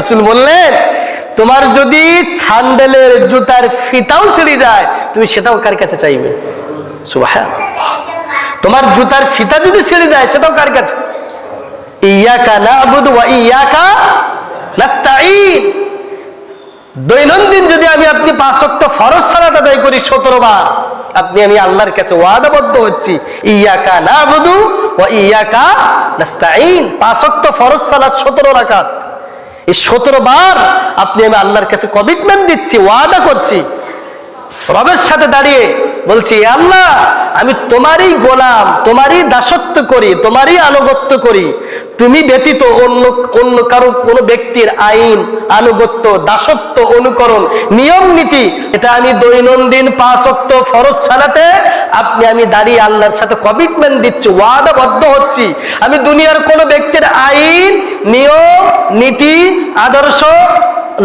রাসূল বললেন, তোমার যদি স্যান্ডেলের জুতার ফিতাও ছিঁড়ে যায়, তুমি সেটাও কার কাছে চাইবে? সুবহানাল্লাহ। তোমার জুতার ফিতা যদি ছিঁড়ে যায়, সেটাও কার কাছে? ইয়াকা না'বুদু ওয়া ইয়াকা নাস্তাঈন। দৈনন্দিন যদি আপনি 5 ওয়াক্ত ফরজ সালাত আদায় করি 17 বার, আমি আল্লাহর কাছে ওয়াদাবদ্ধ হচ্ছি, ইয়াকা না'বুদু ওয়া ইয়াকা নাস্তাঈন। 5 ওয়াক্ত ফরজ সালাত 17 রাকাত, এই 17 বার আমি আল্লাহর কাছে কমিটমেন্ট দিচ্ছি, ওয়াদা করছি, রবের সাথে দাঁড়িয়ে বলছি, আল্লাহ আমি তোমারই গোলাম, তোমারই দাসত্ব করি, তোমারই আনুগত্য করি। তুমি ব্যতীত অন্য কারো কোনো ব্যক্তির আইন, আনুগত্য, দাসত্ব, অনুকরণ, নিয়ম নীতি, এটা আমি দৈনন্দিন 5 ওয়াক্ত ফরজ সালাতে আমি দাঁড়িয়ে আল্লাহর সাথে কমিটমেন্ট দিচ্ছি, ওয়াদাবদ্ধ হচ্ছি। আমি দুনিয়ার কোনো ব্যক্তির আইন, নিয়ম, নীতি, আদর্শ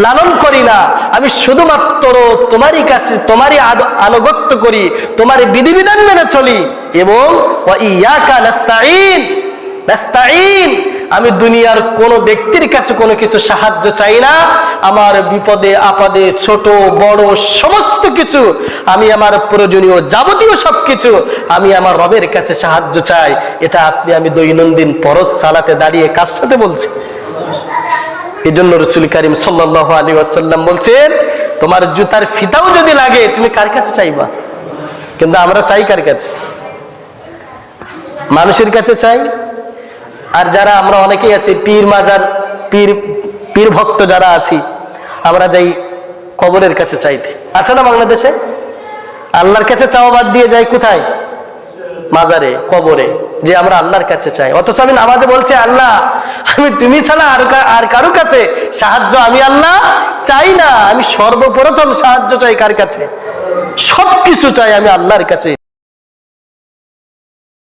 লালন করি না। আমি শুধুমাত্র তোমারই কাছে, তোমারই আনুগত্য করি, তোমার বিধিবিধান মেনে চলি। এবং ওয়া ইয়াকা নাস্তাঈন, নাস্তাঈন, আমি দুনিয়ার কোন ব্যক্তির কাছে কোনো কিছু সাহায্য চাই না। আমার বিপদে আপদে, ছোট বড় সমস্ত কিছু, আমার প্রয়োজনীয় যাবতীয় সবকিছু আমি আমার রবের কাছে সাহায্য চাই। এটা আমি দৈনন্দিন ফরজ সালাতে দাঁড়িয়ে কার সাথে বলছি? এই জন্য রাসূল কারীম সাল্লাল্লাহু আলাইহি ওয়াসাল্লাম বলছেন, তোমার জুতার ফিতাও যদি লাগে, তুমি কার কাছে চাইবা? কিন্তু আমরা চাই কার কাছে? মানুষের কাছে চাই। আর যারা আমরা অনেকেই আছি পীর মাজার, পীর ভক্ত যারা আছি, আমরা যাই কবরের কাছে চাইতে। আছে না বাংলাদেশে? আল্লাহর কাছে চাওয়া বাদ দিয়ে যাই কোথায়? মাজারে, কবরে, যে আমরা আল্লাহর কাছে চাই। অথচ আমি নামাজে বলছি, আল্লাহ আমি তুমি ছাড়া আর কারো কাছে সাহায্য আমি আল্লাহ চাই না। আমি সর্বপ্রথম সাহায্য চাই কার কাছে? সবকিছু চাই আমি আল্লাহর কাছে।